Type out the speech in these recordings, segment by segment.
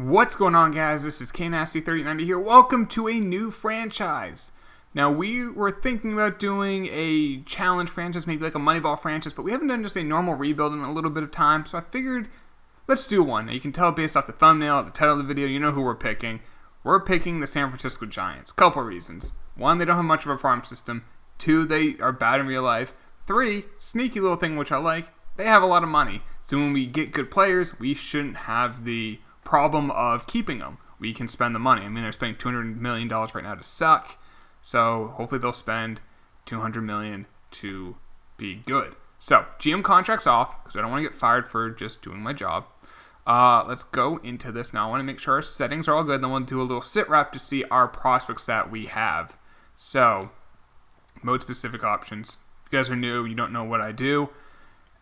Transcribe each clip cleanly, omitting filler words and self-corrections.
What's going on, guys? This is KNasty3090 here. Welcome to a new franchise. Now, we were thinking about doing a challenge franchise, maybe like a Moneyball franchise, but we haven't done just a normal rebuild in a little bit of time, so I figured let's do one. Now, you can tell based off the thumbnail, the title of the video, you know who we're picking. We're picking the San Francisco Giants. Couple of reasons. One, they don't have much of a farm system. Two, they are bad in real life. Three, sneaky little thing which I like, they have a lot of money. So when we get good players, we shouldn't have the problem of keeping them. We can spend the money. I mean, they're spending $200 million right now to suck. So hopefully they'll spend $200 million to be good. So GM contract's off because I don't want to get fired for just doing my job. Let's go into this now. I want to make sure our settings are all good. Then we'll do a little sit rep to see our prospects that we have. So mode specific options. If you guys are new, you don't know what I do.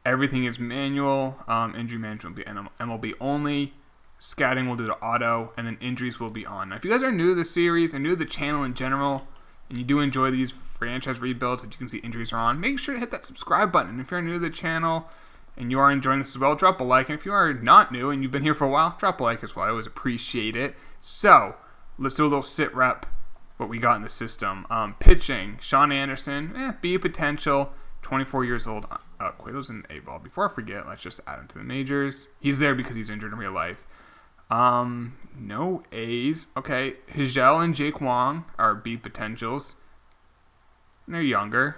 Everything is manual. Injury management will be MLB only. Scouting will do the auto, and then injuries will be on. Now, if you guys are new to the series and new to the channel in general, and you do enjoy these franchise rebuilds that you can see injuries are on, make sure to hit that subscribe button. And if you're new to the channel and you are enjoying this as well, drop a like. And if you are not new and you've been here for a while, drop a like as well. I always appreciate it. So, let's do a little sit rep, what we got in the system. Pitching, Sean Anderson, B potential, 24 years old. Cueto's in A-ball. Before I forget, let's just add him to the majors. He's there because he's injured in real life. No A's. Okay, Higel and Jake Wong are B potentials. They're younger.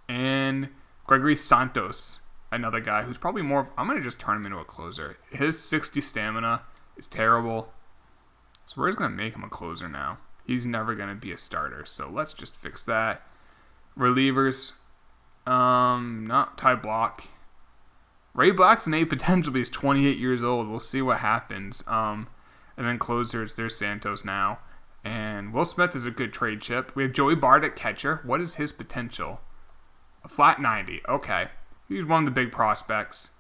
And Gregory Santos, another guy who's probably more... I'm going to just turn him into a closer. His 60 stamina is terrible. So we're just going to make him a closer now. He's never going to be a starter. So let's just fix that. Relievers. Not Ty Block. Ray Black's an A potential, but he's 28 years old. We'll see what happens. And then closers, there's Santos now. And Will Smith is a good trade chip. We have Joey Bart at catcher. What is his potential? A flat 90. Okay. He's one of the big prospects.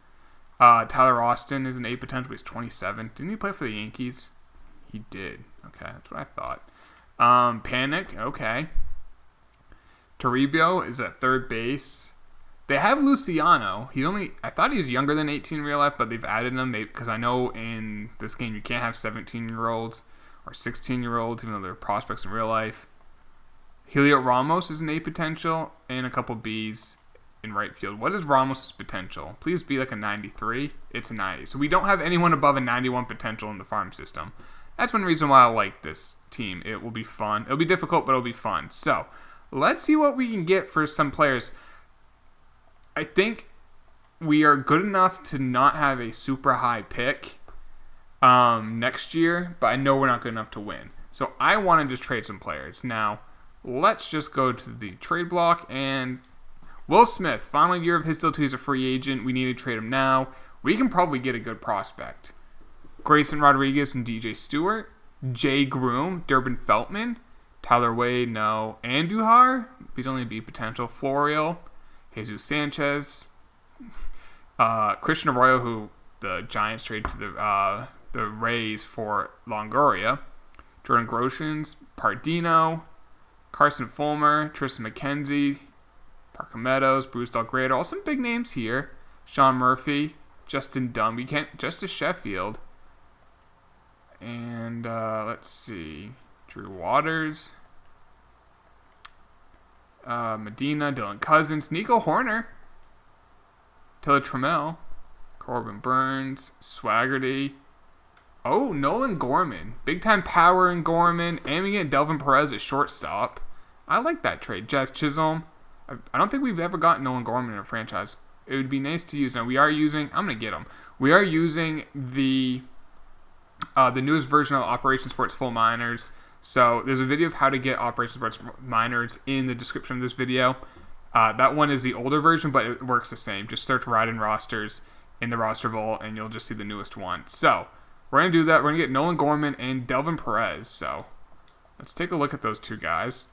Tyler Austin is an A potential, but he's 27. Didn't he play for the Yankees? He did. Okay, that's what I thought. Panic. Okay. Toribio is at third base. They have Luciano. I thought he was younger than 18 in real life, but they've added him because I know in this game you can't have 17-year-olds or 16-year-olds, even though they're prospects in real life. Julio Ramos is an A potential and a couple Bs in right field. What is Ramos' potential? Please be like a 93. It's a 90. So we don't have anyone above a 91 potential in the farm system. That's one reason why I like this team. It will be fun. It'll be difficult, but it'll be fun. So let's see what we can get for some players. I think we are good enough to not have a super high pick next year, but I know we're not good enough to win. So I want to just trade some players. Now, let's just go to the trade block. And Will Smith, final year of his deal too, he's a free agent. We need to trade him now. We can probably get a good prospect. Grayson Rodriguez and DJ Stewart. Jay Groom, Durbin Feltman. Tyler Wade, no. Andujar, he's only a B potential. Florio. Jesus Sanchez, Christian Arroyo, who the Giants traded to the Rays for Longoria, Jordan Groshans, Pardino, Carson Fulmer, Tristan McKenzie, Parker Meadows, Bruce Delgado, all some big names here. Sean Murphy, Justin Dunn, Justice Sheffield, and let's see, Drew Waters. Medina, Dylan Cousins, Nico Horner, Taylor Trammell, Corbin Burns, Swaggerty. Oh, Nolan Gorman. Big time power in Gorman. And we get Delvin Perez at shortstop. I like that trade. Jazz Chisholm. I don't think we've ever gotten Nolan Gorman in a franchise. It would be nice to use. And we are using... I'm going to get him. We are using the newest version of Operation Sports Full Minors. So there's a video of how to get Operation Sports Minors in the description of this video. That one is the older version, but it works the same. Just search Ride and Rosters in the roster vault, and you'll just see the newest one. So we're going to do that. We're going to get Nolan Gorman and Delvin Perez. So let's take a look at those two guys.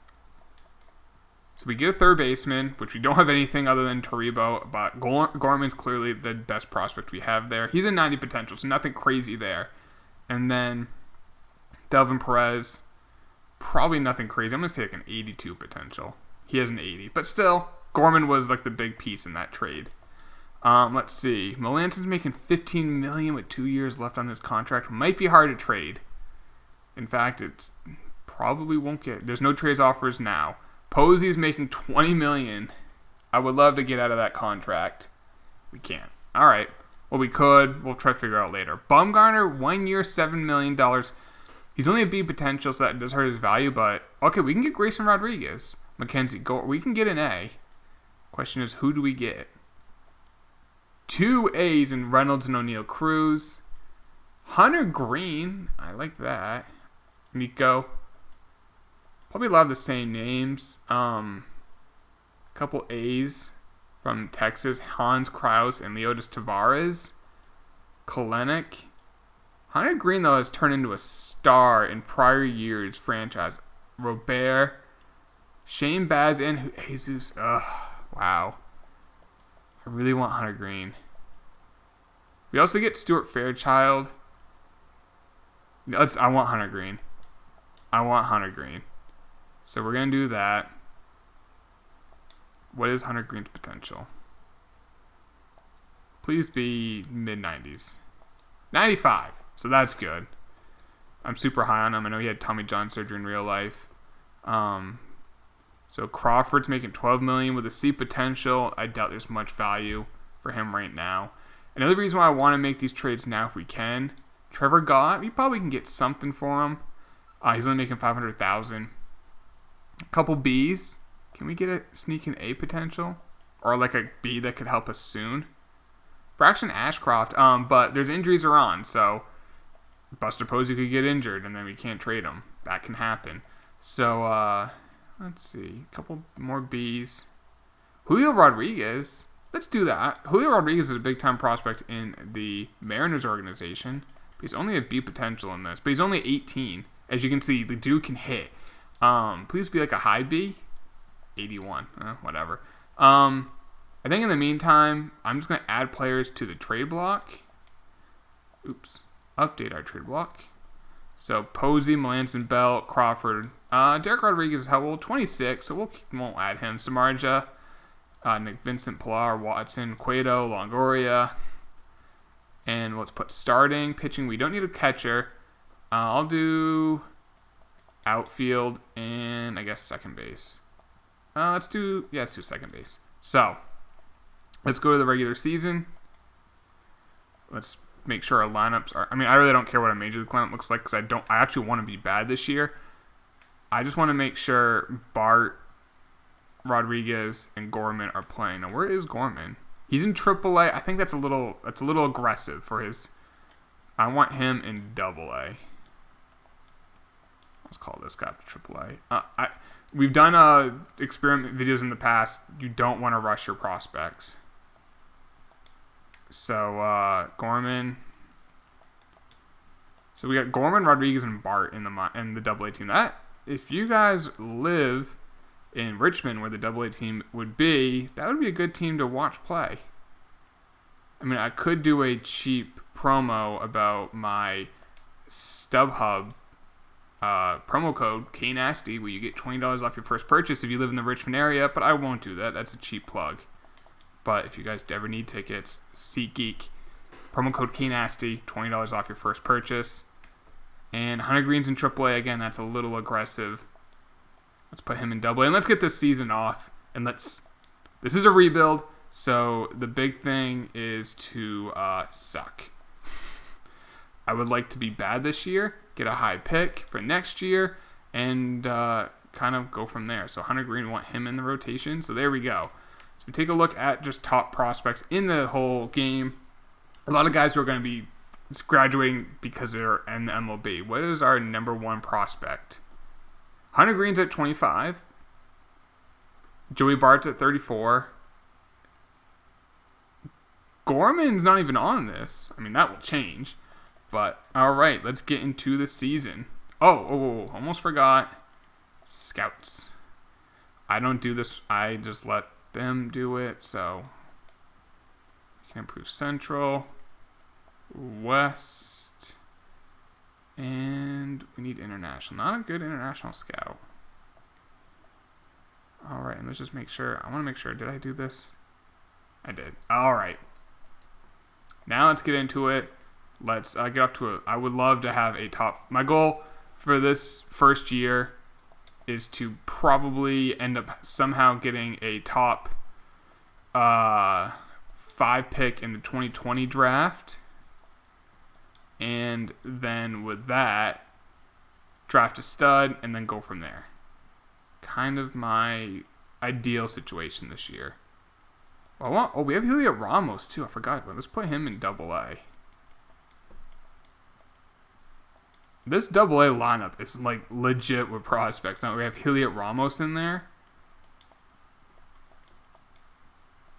So we get a third baseman, which we don't have anything other than Toribio, but Gorman's clearly the best prospect we have there. He's a 90 potential, so nothing crazy there. And then Delvin Perez... Probably nothing crazy. I'm going to say like an 82 potential. He has an 80. But still, Gorman was like the big piece in that trade. Let's see. Melanson's making $15 million with 2 years left on this contract. Might be hard to trade. In fact, it's probably won't get. There's no trades offers now. Posey's making $20 million. I would love to get out of that contract. We can't. All right. Well, we could. We'll try to figure it out later. Bumgarner, 1 year, $7 million. He's only a B potential, so that does hurt his value. But okay, we can get Grayson Rodriguez, Mackenzie. We can get an A. Question is, who do we get? 2 A's in Reynolds and O'Neal Cruz. Hunter Green. I like that. Nico. Probably a lot of the same names. Couple A's from Texas. Hans Kraus and Leotis Tavares. Kalenic. Hunter Green, though, has turned into a star in prior years' franchise. Robert. Shane Baz and Jesus. Ugh. Wow. I really want Hunter Green. We also get Stuart Fairchild. I want Hunter Green. I want Hunter Green. So we're going to do that. What is Hunter Green's potential? Please be mid-90s. 95. So that's good. I'm super high on him. I know he had Tommy John surgery in real life. So Crawford's making $12 million with a C potential. I doubt there's much value for him right now. Another reason why I want to make these trades now if we can. Trevor Gott, we probably can get something for him. He's only making $500,000. A couple B's. Can we get a sneaking A potential? Or like a B that could help us soon? Braxton Ashcroft, but there's injuries are on, so Buster Posey could get injured and then we can't trade him. That can happen. So, let's see. A couple more B's. Julio Rodriguez. Let's do that. Julio Rodriguez is a big-time prospect in the Mariners organization. But he's only a B potential in this. But he's only 18. As you can see, the dude can hit. Please be like a high B. 81. Whatever. I think in the meantime, I'm just going to add players to the trade block. Oops. Update our trade block. So, Posey, Melanson, Bell, Crawford. Derek Rodriguez is how old? 26, so won't add him. Samardzija, Nick Vincent, Pilar, Watson, Cueto, Longoria. And let's put starting, pitching. We don't need a catcher. I'll do outfield and I guess second base. Let's do second base. So, let's go to the regular season. Let's make sure our lineups are... I mean, I really don't care what a major league lineup looks like because I actually want to be bad this year. I just want to make sure Bart, Rodriguez, and Gorman are playing. Now, where is Gorman? He's in AAA. I think that's a little aggressive for his... I want him in AA. Let's call this guy AAA. We've done experiment videos in the past. You don't want to rush your prospects. So, Gorman. So we got Gorman, Rodriguez, and Bart in the AA team. That, if you guys live in Richmond, where the AA team would be, that would be a good team to watch play. I mean, I could do a cheap promo about my StubHub promo code KNasty, where you get $20 off your first purchase if you live in the Richmond area, but I won't do that. That's a cheap plug. But if you guys ever need tickets, SeatGeek, promo code KNasty, $20 off your first purchase. And Hunter Green's in AAA. Again, that's a little aggressive. Let's put him in AA. And let's get this season off. And this is a rebuild, so the big thing is to suck. I would like to be bad this year, get a high pick for next year, and kind of go from there. So Hunter Green, want him in the rotation. So there we go. So we take a look at just top prospects in the whole game. A lot of guys who are going to be graduating because they're in the MLB. What is our number one prospect? Hunter Green's at 25. Joey Bart's at 34. Gorman's not even on this. I mean, that will change. But, all right, let's get into the season. Oh, almost forgot. Scouts. I don't do this. I just let them do it. So, we can improve Central, West, and we need International. Not a good International scout. All right, and let's just make sure. I want to make sure. Did I do this? I did. All right. now let's get into it. Let's get off to I would love to have a top. My goal for this first year is to probably end up somehow getting a top 5 pick in the 2020 draft. And then with that, draft a stud and then go from there. Kind of my ideal situation this year. We have Julio Ramos too. I forgot. Let's play him in AA. This AA lineup is like legit with prospects. Now we have Julio Ramos in there.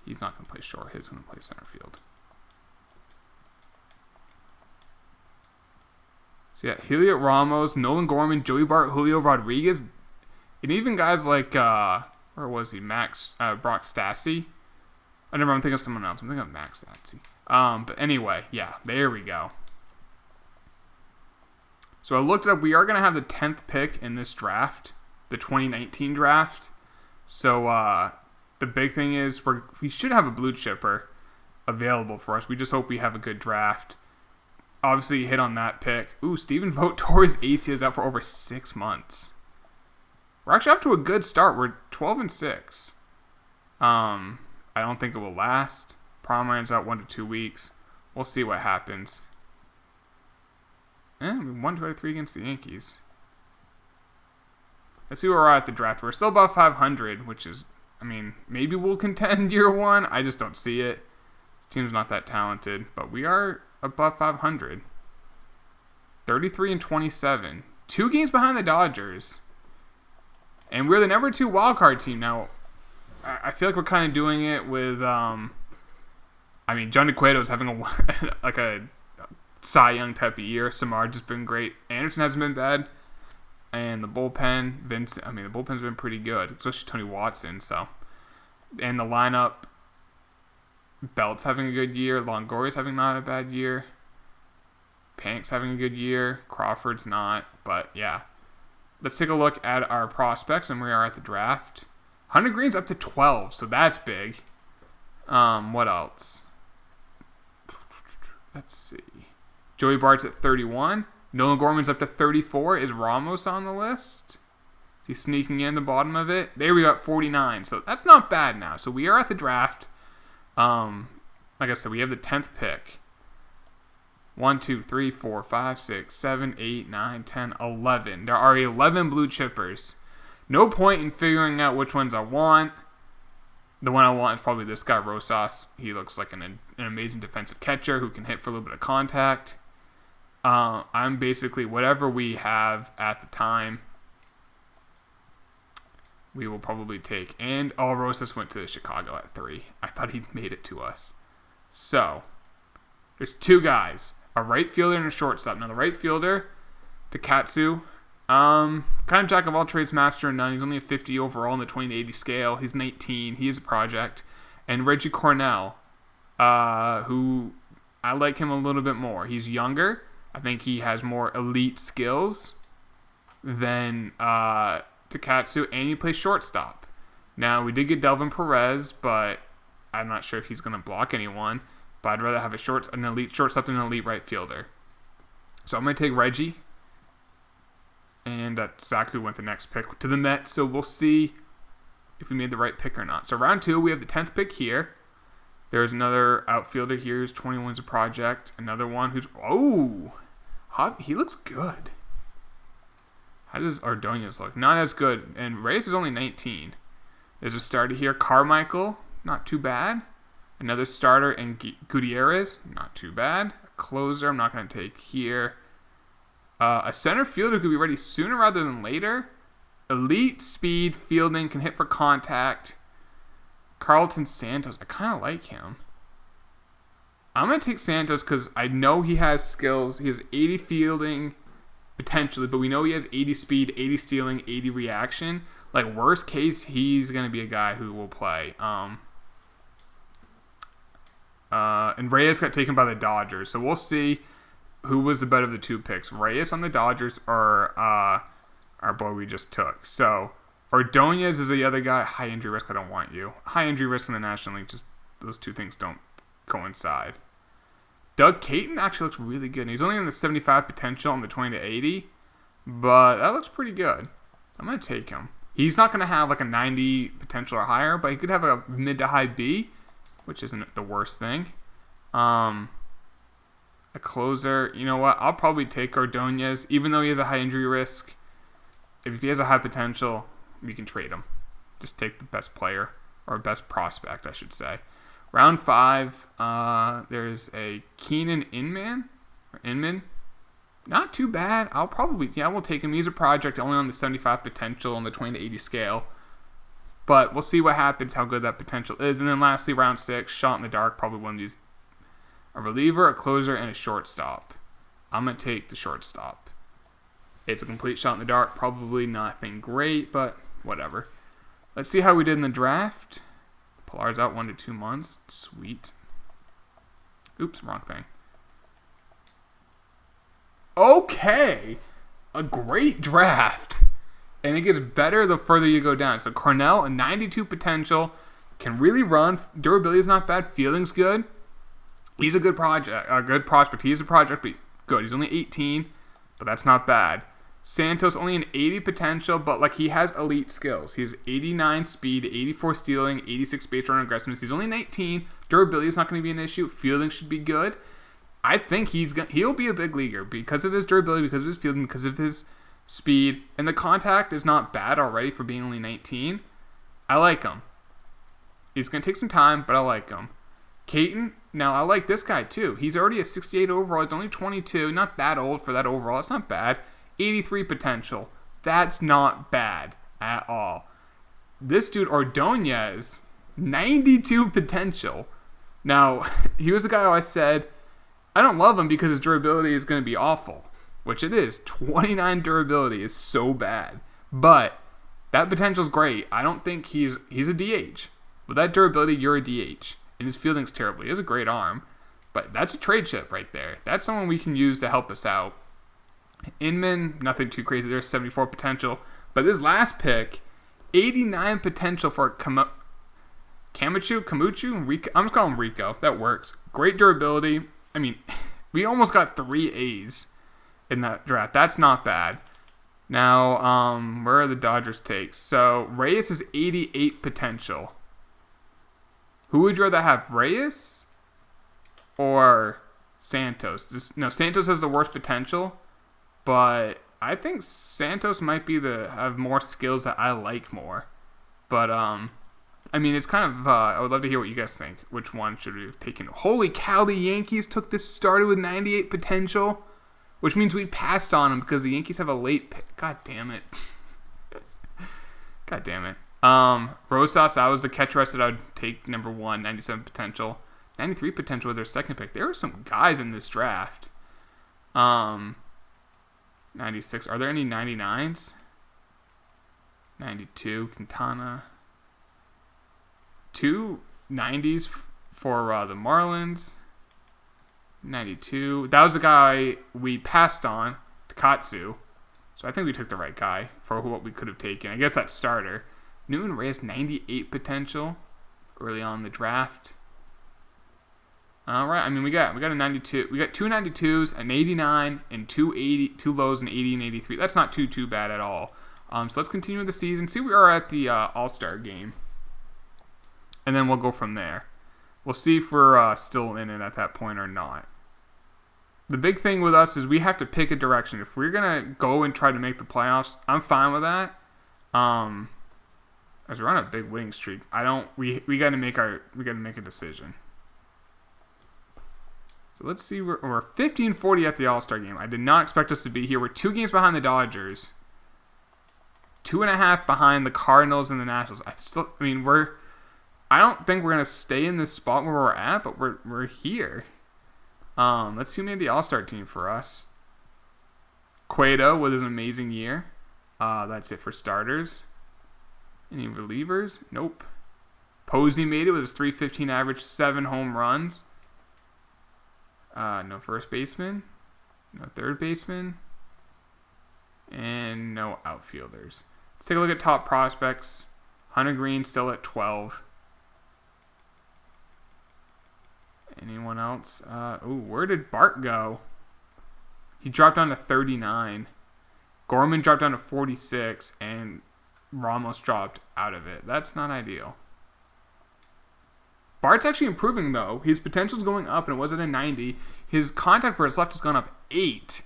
He's not going to play short. He's going to play center field. So yeah, Julio Ramos, Nolan Gorman, Joey Bart, Julio Rodriguez, and even guys like where was he? Brock Stassi. I'm thinking of someone else. I'm thinking of Max Stassi. But anyway, yeah, there we go. So I looked it up. We are going to have the 10th pick in this draft, the 2019 draft. So the big thing is we should have a blue chipper available for us. We just hope we have a good draft. Obviously, hit on that pick. Ooh, Steven Vogt tore his ACL out for over 6 months. We're actually off to a good start. We're 12-6. I don't think it will last. Promline's out 1 to 2 weeks. We'll see what happens. We won 2 out of 3 against the Yankees. Let's see where we're at the draft. We're still above 500, which is, maybe we'll contend year one. I just don't see it. This team's not that talented, but we are above 500. 33-27. 2 games behind the Dodgers. And we're the number 2 wildcard team. Now, I feel like we're kind of doing it with, John DeQueto's having a Cy Young type of year. Samar just been great. Anderson hasn't been bad. And the bullpen, the bullpen's been pretty good, especially Tony Watson. So, and the lineup, Belt's having a good year. Longoria's having not a bad year. Pank's having a good year. Crawford's not. But yeah, let's take a look at our prospects and where we are at the draft. Hunter Green's up to 12, so that's big. What else? Let's see. Joey Bart's at 31. Nolan Gorman's up to 34. Is Ramos on the list? He's sneaking in the bottom of it. There we go at 49. So that's not bad now. So we are at the draft. Like I said, we have the 10th pick. 1, 2, 3, 4, 5, 6, 7, 8, 9, 10, 11. There are 11 blue chippers. No point in figuring out which ones I want. The one I want is probably this guy, Rosas. He looks like an amazing defensive catcher who can hit for a little bit of contact. I'm basically whatever we have at the time, we will probably take. And Rosas went to Chicago at 3. I thought he made it to us. So, there's 2 guys, a right fielder and a shortstop. Now, the right fielder, Takatsu, kind of jack of all trades, master of none. He's only a 50 overall on the 20-80 scale. He's 19. He is a project. And Reggie Cornell, who I like him a little bit more. He's younger. I think he has more elite skills than Takatsu, and he plays shortstop. Now, we did get Delvin Perez, but I'm not sure if he's going to block anyone. But I'd rather have an elite shortstop than an elite right fielder. So I'm going to take Reggie. And Saku went the next pick to the Mets, so we'll see if we made the right pick or not. So round 2, we have the 10th pick here. There's another outfielder here who's 21's a project. Another one who's... he looks good. How does Ordonez look? Not as good. And Reyes is only 19. There's a starter here. Carmichael, not too bad. Another starter in Gutierrez, not too bad. A closer, I'm not going to take here. A center fielder could be ready sooner rather than later. Elite speed, fielding, can hit for contact. Carlton Santos, I kind of like him. I'm going to take Santos because I know he has skills. He has 80 fielding, potentially, but we know he has 80 speed, 80 stealing, 80 reaction. Like, worst case, he's going to be a guy who will play. And Reyes got taken by the Dodgers, so we'll see who was the better of the 2 picks. Reyes on the Dodgers or our boy we just took. So, Ordonez is the other guy. High injury risk, I don't want you. High injury risk in the National League, just those 2 things don't coincide. Doug Caton actually looks really good. And he's only in the 75 potential on the 20 to 80, but that looks pretty good. I'm going to take him. He's not going to have like a 90 potential or higher, but he could have a mid to high B, which isn't the worst thing. A closer, you know what? I'll probably take Ordonez, even though he has a high injury risk. If he has a high potential, you can trade him. Just take the best player, or best prospect, I should say. Round 5, there's a Keenan Inman. Not too bad. We'll take him. He's a project only on the 75 potential on the 20 to 80 scale. But we'll see what happens, how good that potential is. And then lastly, round 6, shot in the dark, probably one of these. A reliever, a closer, and a shortstop. I'm going to take the shortstop. It's a complete shot in the dark. Probably nothing great, but whatever. Let's see how we did in the draft. Pillar's out 1 to 2 months. Sweet. Oops, wrong thing. Okay. A great draft. And it gets better the further you go down. So Cornell, a 92 potential. Can really run. Durability is not bad. Fielding's good. He's a good prospect. He's a project, but good. He's only 18, but that's not bad. Santos, only an 80 potential, but like he has elite skills. He's 89 speed, 84 stealing, 86 base running aggressiveness. He's only 19. Durability is not going to be an issue. Fielding should be good. I think he'll be a big leaguer because of his durability, because of his fielding, because of his speed, and the contact is not bad already for being only 19. I like him. He's going to take some time, but I like him. Caton, now I like this guy too. He's already a 68 overall. He's only 22. Not that old for that overall. It's not bad. 83 potential. That's not bad at all. This dude, Ordonez, 92 potential. Now, he was the guy who I said, I don't love him because his durability is going to be awful. Which it is. 29 durability is so bad. But that potential is great. I don't think he's a DH. With that durability, you're a DH. And his fielding's terrible. He has a great arm. But that's a trade chip right there. That's someone we can use to help us out. Inman, nothing too crazy. There's 74 potential. But this last pick, 89 potential for Kamuchu, Rico. I'm just calling him Rico. That works. Great durability. I mean, we almost got 3 A's in that draft. That's not bad. Now, where are the Dodgers takes? So, Reyes is 88 potential. Who would you rather have, Reyes or Santos? Santos has the worst potential, but I think Santos might have more skills that I like more. But, it's kind of, I would love to hear what you guys think. Which one should we have taken? Holy cow, the Yankees took this started with 98 potential, which means we passed on him because the Yankees have a late pick. God damn it. God damn it. Rosas, that was the catcher I said I'd take number 1, 97 potential. 93 potential with their second pick. There were some guys in this draft. 96. Are there any 99s? 92, Quintana. 2 90s for the Marlins. 92. That was the guy we passed on, Takatsu. So I think we took the right guy for what we could have taken. I guess that starter. Newton Reyes, 98 potential early on in the draft. All right, we got a 92. We got 2 92s, an 89, and 2 lows, an 80 and 83. That's not too bad at all. So let's continue with the season. See where we are at the All-Star game. And then we'll go from there. We'll see if we're still in it at that point or not. The big thing with us is we have to pick a direction. If we're going to go and try to make the playoffs, I'm fine with that. As we're on a big winning streak, we got to make a decision. So let's see, we're 15-40 at the All-Star game. I did not expect us to be here. We're 2 games behind the Dodgers, 2.5 behind the Cardinals and the Nationals. I don't think we're gonna stay in this spot where we're at, but we're here. Let's see who made the All-Star team for us. Cueto with his amazing year. That's it for starters. Any relievers? Nope. Posey made it with his .315 average, 7 home runs. No first baseman. No third baseman. And no outfielders. Let's take a look at top prospects. Hunter Green still at 12. Anyone else? Where did Bart go? He dropped down to 39. Gorman dropped down to 46, and Ramos dropped out of it. That's not ideal. Bart's actually improving, though. His potential's going up, and it was at a 90. His contact for his left has gone up 8.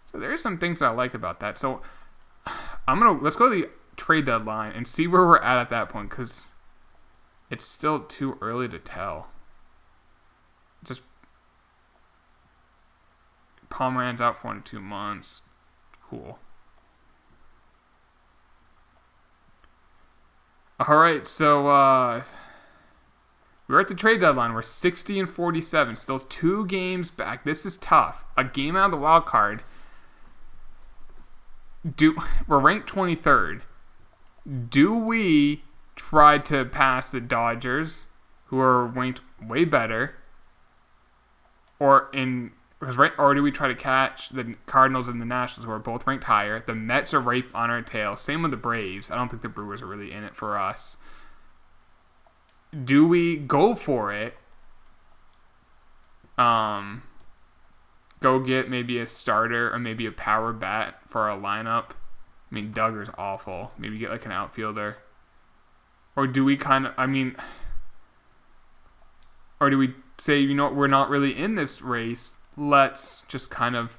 So there's some things that I like about that. So let's go to the trade deadline and see where we're at that point, because it's still too early to tell. Just Pomeran's out for 1 to 2 months. Cool. All right, so we're at the trade deadline. We're 60 and 47, still 2 games back. This is tough. A game out of the wild card. We're ranked 23rd. Do we try to pass the Dodgers, who are ranked way better, or do we try to catch the Cardinals and the Nationals, who are both ranked higher? The Mets are right on our tail. Same with the Braves. I don't think the Brewers are really in it for us. Do we go for it? Go get maybe a starter or maybe a power bat for our lineup. I mean, Duggar's awful. Maybe get like an outfielder. Or do we or do we say, we're not really in this race. Let's just kind of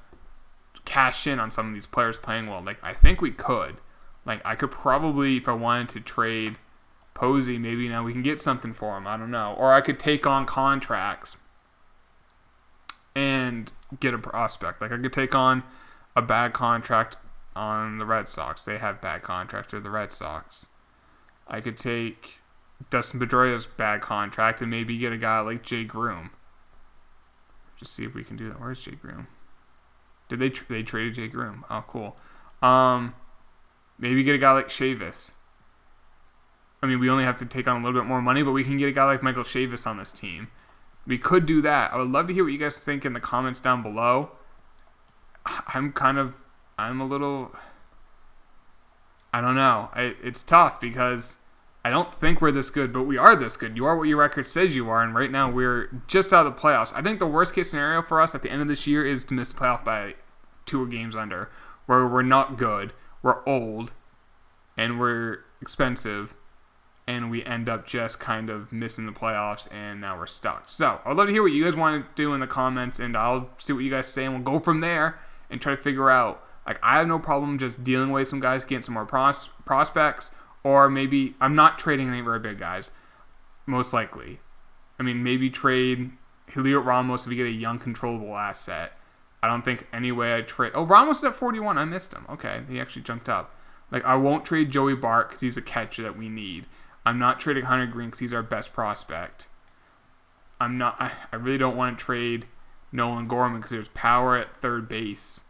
cash in on some of these players playing well. Like, I think we could. Like, I could probably, if I wanted to trade Posey, maybe now we can get something for him. I don't know. Or I could take on contracts and get a prospect. Like, I could take on a bad contract on the Red Sox. They have bad contracts, or the Red Sox. I could take Dustin Pedroia's bad contract and maybe get a guy like Jay Groom. Just see if we can do that. Where's Jay Groom? Did they traded Jay Groom? Oh, cool. Maybe get a guy like Chavis. I mean, we only have to take on a little bit more money, but we can get a guy like Michael Chavis on this team. We could do that. I would love to hear what you guys think in the comments down below. I'm a little, I don't know. It's tough because I don't think we're this good, but we are this good. You are what your record says you are, and right now we're just out of the playoffs. I think the worst case scenario for us at the end of this year is to miss the playoff by 2 games under, where we're not good, we're old, and we're expensive, and we end up just kind of missing the playoffs, and now we're stuck. So I'd love to hear what you guys want to do in the comments, and I'll see what you guys say, and we'll go from there and try to figure out. Like, I have no problem just dealing away some guys, getting some more prospects, or maybe I'm not trading any very big guys, most likely. I mean, maybe trade Julio Ramos if we get a young, controllable asset. I don't think any way I'd trade. Oh, Ramos is at 41. I missed him. Okay, he actually jumped up. Like, I won't trade Joey Bart because he's a catcher that we need. I'm not trading Hunter Green because he's our best prospect. I really don't want to trade Nolan Gorman because there's power at third base,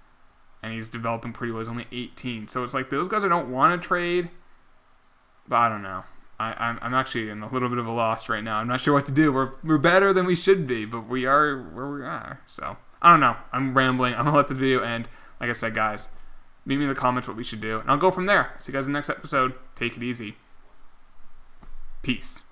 and he's developing pretty well. He's only 18. So it's like those guys I don't want to trade, but I don't know. I'm actually in a little bit of a loss right now. I'm not sure what to do. We're better than we should be, but we are where we are. So I don't know. I'm rambling. I'm going to let this video end. Like I said, guys, leave me in the comments what we should do, and I'll go from there. See you guys in the next episode. Take it easy. Peace.